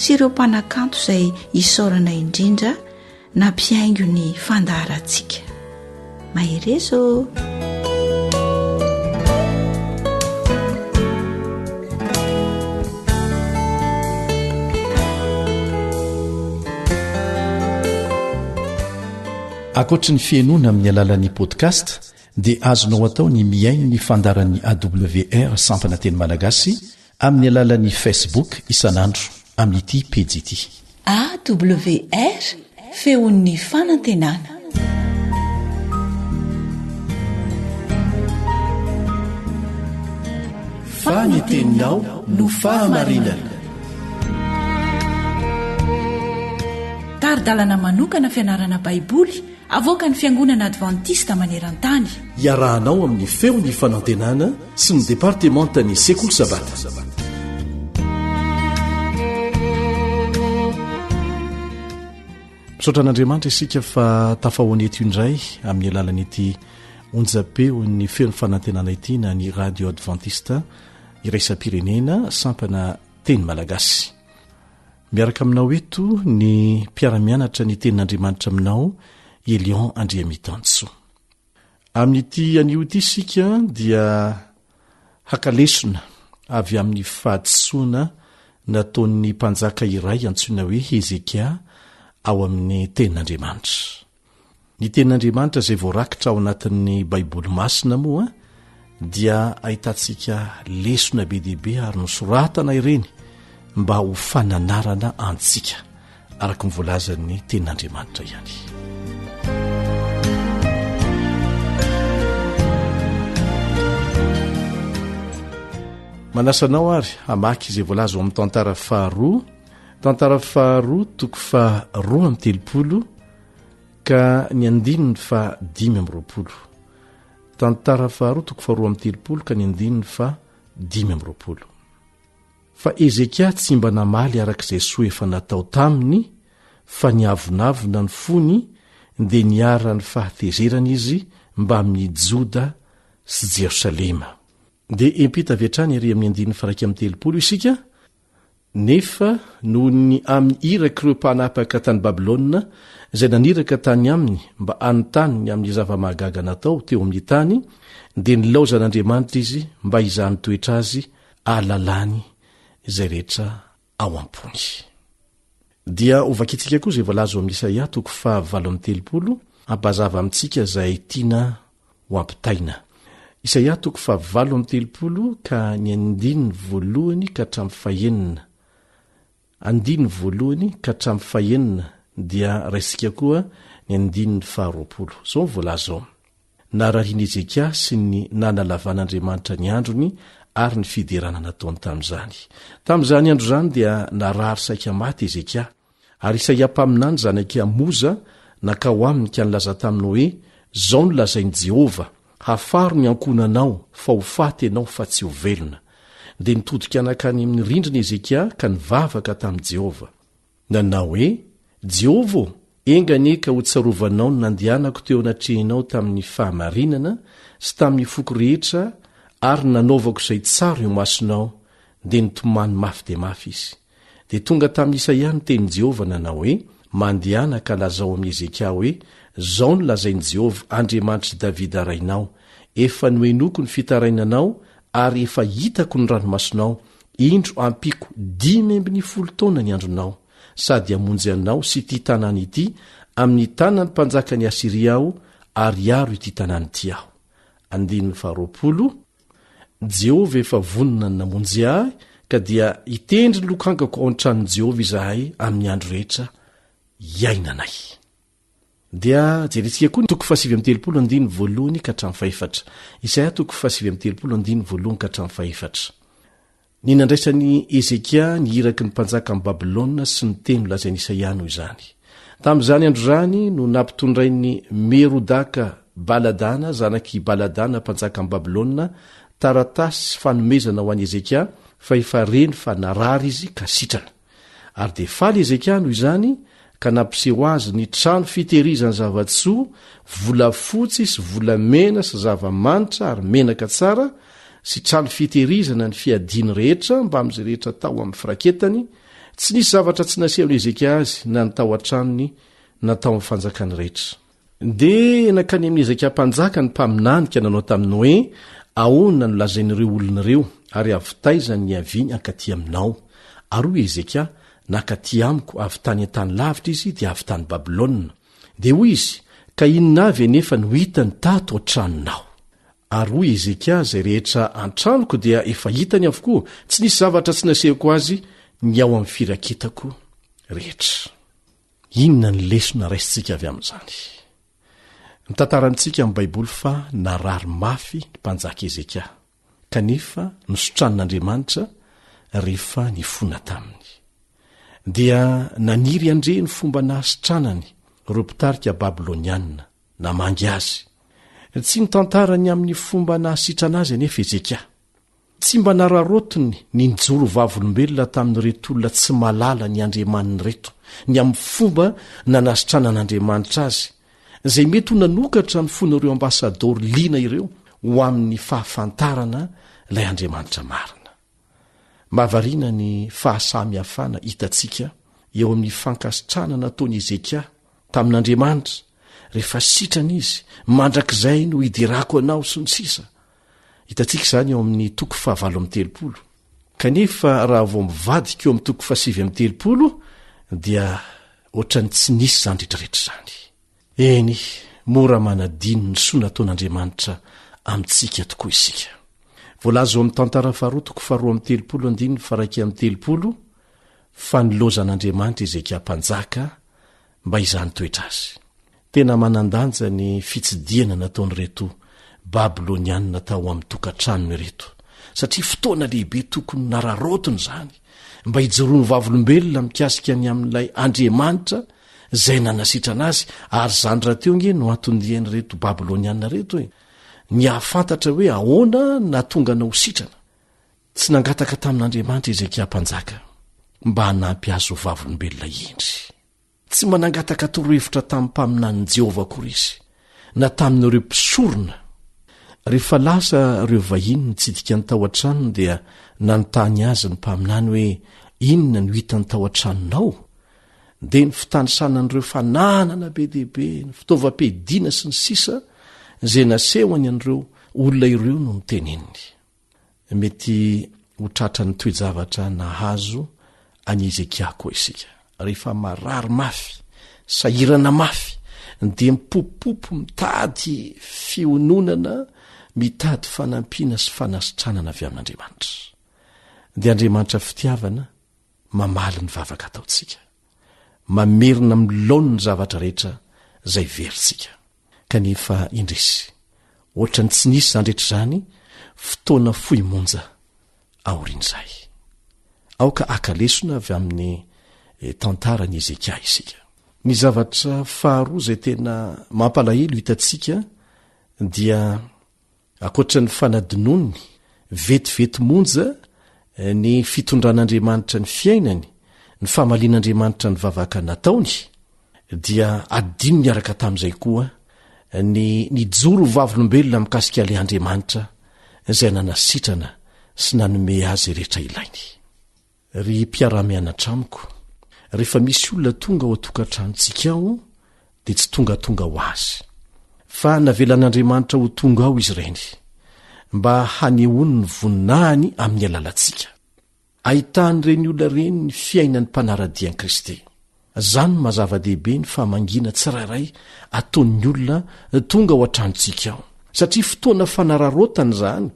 sy ireo mpanakanto izay isaorana indrindra nampiaingo ny fandaharantsika maherezo akoatra ny fiainoana amin'ny alalan'ni podcast dia azonao atao ny miaino ny fandaran'ny awr sampana teny malagasy amin'ny alalan'ni facebook isanandro amin'ity pejy ity awr feon'ny fanantenana faneteninao no fahamarinana taridalana manokana fianarana baiboly avoaka ny fiangonana advantista maneran-tany iarahanao amin'ny feon'ny fanantenana sy ny departementany sekoly sabata misaotra an'andriamanitra isika fa tafahoaneto indray amin'ny alalan'ity onjapeo ny feon'ny fanantenana ity na ny radio advantista iraisam-pirenena sampana teny malagasy miaraka aminao eto ny mpiaramianatra ny tenin'andriamanitra aminao Elion Andriamitanso. Amin'ity anio ity isika dia hakalesona avy amin'ny fahadisoana nataon'ny mpanjaka iray antsoina hoe Hezekia ao amin'ny tenin'Andriamanitra. Ny tenin'Andriamanitra izay voarakitra ao anatin'ny Baiboly masina moa dia ahitantsika lesona be dehibe ary nosoratana ireny mba ho fananarana antsika araka nyvoalazan'ny tenin'andriamanitra ihany. manasanao ary hamaky izay voalaza amin'ny tantara faharoa toko fa 2:30 ka ny andininy fa 5:20. tantara faharoa toko fa 2:30 ka ny andininy fa 5:20. fa Ezekia tsy mba namaly arak'izay soa efa natao taminy, fa niavonavona ny fony dia niara ny fahatezerana izy mba amin'ny Joda sy Jerosalema. dia impita avy hatrany ery amin'ny andininy fa 1:30 isika, nefa noho ny amin'ny irak'ireo mpanapaka tany Babilôna izay naniraka tany aminy mba anontany amin'ny zava-mahagaga natao teo amin'ny tany, dia nilaozan'Andriamanitra izy mba izany toetra azy alalany izay rehetra ao ampony. dia ovakitsika koa izay voalaza amin'ny Isaia toko fa 7:30 ampazava amintsika izay tiana ho ampitaina. Isaia toko fa 7:30 ka ny andininy voalohany ka hatramin'ny fahaenina. andininy voalohany ka hatramin'ny fahaenina dia raisika koa ny andininy faha-20. zao voalaza ao: narahiny Ezekia sy ny nanalavan'Andriamanitra ny androny ary ny fiderana nataony tamin'izany. Tamin'izany andro zany dia narary saika maty Ezekia, ary Isaia mpaminany zanaky Amoza nakao aminy ka nilaza taminy hoe: zao nolazainy Jehova, hafaro ny ankonanao fa ho faty ianao fa tsy ho velona. Dia nitodika anakany amin'ny rindrina Ezekia ka nivavaka tamin'i Jehova, nanao hoe: Jehova, enganeka ho tsarovanao ny nandehanako teo anatrehinao tamin'ny fahamarinana sy tamin'ny foko rehetra, ary nanaovako izay tsara eo masonao. Dia nitomany mafy dia mafy izy. Dia tonga tamin'ny Isaia ny tenin'i Jehova nanao hoe: mandehana ka lazao amin'ny Ezekia hoe: zao nolazainy Jehova, Andriamanitry Davida rainao, efa noenoko ny fitarainanao ary efa hitako ny ranomasonao. Indro ampiko 10 taona ny andronao, sady amonjy anao sy ity tanàna ity amin'ny tanany mpanjaka ny Asiria aho, ary aro ity tanàna ity aho. 20 Jehova efa vonona ny namonjy ahy, ka dia hitendry ny lokangako ao an-tranon'i Jehova izahay amin'ny andro rehetra iainanay. dia jerentsika koa toko fa 7:30 andiny voalohany ka hatramin'ny fahaefatra. Isaia toko fa 7:30 andiny voalohany ka hatramin'ny fahaefatra. Ny nandraisany Ezekia nihiraky ny mpanjaka amin'ny Babilôna sy ny teny lazainy Isaia noho izany. Tamin'izany andro zany no nampitondrain'ny Merodaka Baladana, zanaky Baladana mpanjaka amin'ny Babilôna, taratasy sy fanomezana ho an'i Ezekia, fa efa reny fa narary izy ka sitrana. Ary dia faly Ezekia noho izany ka nampiseho azy ny trano fitehirizany zava-tsoa, volafotsy sy volamena sy zava-manitra ary menaka tsara, sy trano fitehirizana ny fiadiany rehetra mba amin'izay rehetra tao amin'ny firaketany. Tsy nisy zavatra tsy nasehon'i Ezekia azy na nytao an-tranony natao amin'ny fanjakany rehetra. Dia nakany amin'ny Ezekia mpanjaka ny mpaminany ka nanao taminy hoe: ahoana no lazain'ireo olona ireo, ary avitaizany ny aviany ankaty aminao. Ary hoy Ezekia: nakaty amiko avy tany an-tany lavitra izy dia avy tany Babilôna. Dia hoy izy: ka inona avy nefa no hitany tato an-tranonao? Ary hoy Ezekia: zay rehetra an-tranoko dia efa hitany avokoa, tsy nisy zavatra tsy nasehoko azy ny ao amin'ny firaketako rehetra. Inona ny lesona raisitsika avy amin'izany? Nitantarantsika amin'ny Baiboly fa narary mafy ny mpanjaka Ezekia, kanefa nosotran'Andriamanitra rehefa nifona taminy. Dia naniry andre ny fomba nahasitranany ireo mpitarika Babilôniana namangy azy. Tsy nitantarany amin'ny fomba nahasitrana azy anefa Ezekia. Tsy mba nararotiny ny nijoro vavolombelona tamin'ireto olona tsy malala ny Andriamaniny reto, ny amin'ny fomba nanasitranan'Andriamanitra azy, izay mety ho nanokatra ny fonareo ambasadory liana ireo ho amin'ny fahafantarana ilay Andriamanitra marina. Mahavariana ny fahasamihafana hitantsika eo amin'ny fankasitrana nataony Ezekia tamin'Andriamanitra rehefa sitrana izy, mandrakizay no hidirako anao sy ny sisa. Hitantsika izany eo amin'ny toko fa 7:30. Kanefa raha vao mivadika eo amin'ny toko fa 7:30 dia ohatrany tsy nisy zany rehetrarehetra zany. Eny, mora manadino ny soa nataon'Andriamanitra amintsika tokoa isika. Voalaza eo amin'ny tantara faharoa toko fa 2:30 andiny fa 1:30, fa nilozan'andriamanitra Ezekia mpanjaka mba izany toetra azy. Tena manandanja ny fitsidiana nataonyreto Babilonianina tao amin'ny tokantranony reto, satria fotoana lehibe tokony nararotony zany mba hijoroany vavolombelona mikasika ny amin'ilay Andriamanitra zay nanasitrana azy. Ary zany raha teo nge no atondiany reto Babilonianina reto hoe ny ahafantatra hoe ahoana na tonga na ho sitrana. Tsy nangataka tamin'Andriamanitra Ezekia mpanjaka mba hanampy azy ho vavolombelona endry. Tsy manangataka torohevitra tamin'ny mpaminan'i Jehovah kory izy na tamin'ireo mpisorona. Rehefa lasa ireo vahiny nitsidika ny tao an-tranony dia nanontany azy ny mpaminany hoe inona no hitany tao an-tranonao? Dia ny fitanisanan'ireo fananana be dehibe, ny fitaovam-piadiana sy ny sisa izay nasehony an'ireo olona ireo no niteneniny. Mety ho tratra ny toe-javatra nahazo any Ezekia koa isika. Rehefa marary mafy, sahirana mafy, dia mipopopo mitady fiononana, mitady fanampiana sy fanasitranana avy amin'Andriamanitra. Dia Andriamanitra fitiavana mamaly ny vavaka ataotsika, mamerina milaony ny zavatra rehetra zay veritsika. Kanefa indrisy ohatra ny tsy nisy zany rehetra zany fotoana foimonja aorian'izay. Aoka akalesona avy amin'ny tantarany Ezekia isika. Ny zavatra faharoa zay tena mampalahelo hitatsika dia akoatra ny fanadinony vetivety monja ny fitondran'Andriamanitra ny fiainany, ny famalin'Andriamanitra ny vavaka nataony, dia adino niaraka tamin'izay koa ny joro vavolombelona mikasika le Andriamanitra izay nanasitrana sy nanome azy rehetra ilainy. Ry mpiara-mianatra amiko, rehefa misy olona tonga ao atokantranotsika ao dia tsy tongatonga ho azy, fa navelan'Andriamanitra ho tonga ao izy ireny mba hanehoany ny voninahiny amin'ny alalantsika. Ahitan'ireny olona reny ny fiainan'ny mpanaradian'i Kristy. Zany mazava-dehibe ny famangina tsirairay ataon'ny olona tonga ao an-tranontsika ao, satria fotoana fanararotany zany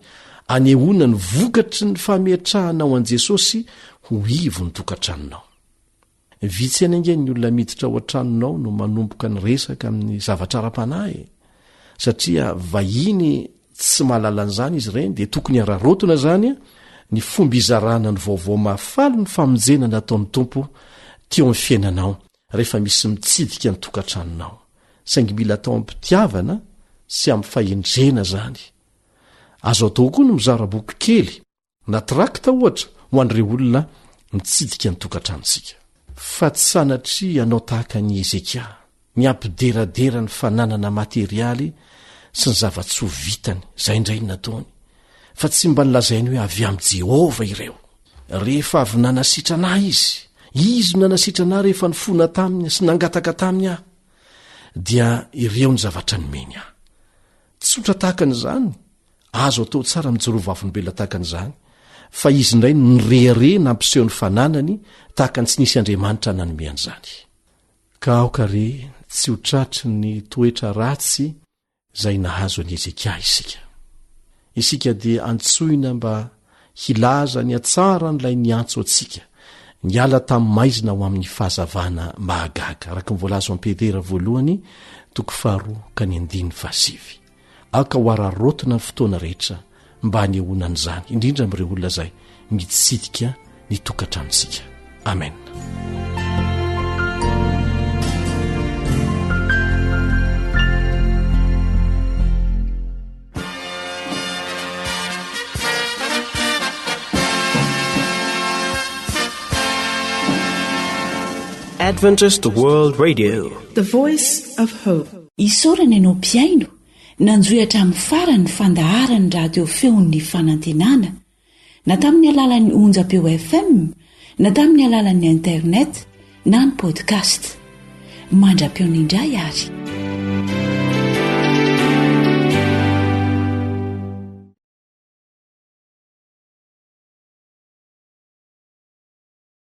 anehoana ny vokatry ny fametrahanao an' Jesosy ho ivo ny tokantranonao. Vitsy anange ny olona miditra ao an-tranonao no manomboka ny resaka amin'ny zavatra ara-panahy, satria vahiny tsy malalan'izany izy ireny dia tokony hararotona zany ny fomba izarana ny vaovao mahafaly ny famonjena nataon'ny Tompo teo amin'ny fiainanao rehefa misy mitsidika ny tokantranonao, saingy mila atao ampitiavana sy amin'ny fahendrena zany. Azo atao koa no mizara boky kely na trakta ohatra ho an'ireo olona mitsidika ny tokantranontsika. Fa tsy sanatria anao tahaka ny Ezekia, ny ampideradera ny fananana materialy sy ny zava-tsy ho vitany zay indray nataony, fa tsy mba nilazainy hoe avy amin'i Jehovah ireo. Rehefa avy nanasitrana izy no nanasitrana rehefa nifona taminy sy nangataka taminy aho, dia ireo ny zavatra nomeny aho. Tsotra tahaka n'izany, azo atao tsara mijoro vavolombelona tahaka n'izany, fa izy indray nirehare nampiseho ny fananany tahaka ny tsy nisy Andriamanitra nanome an'izany. Ka aokare tsy ho tratry ny toetra ratsy zay nahazo any Ezekia isika dia antsoina mba hilaza ny atsara n'ilay niantso atsika, niala tamin'ny maizina ho amin'ny fahazavana mahagaga, araka ny voalazo amin'ny Petera voalohany 2:7. Aka ho ararotona ny fotoana rehetra mba hanehoana an'izany, indrindra amin'ireo olona zay mitsidika ny tokantranontsika. Amen. Adventist World Radio, The Voice of Hope. Isaorana ianao mpiaino, nanjohitra amin'ny farany fandaharany radio feon'ny fanantenana, na tamin'ny alalan'ny onjapeo FM, na tamin'ny alalan'ny internet, na ny podcast. Mandra-peonindray ary.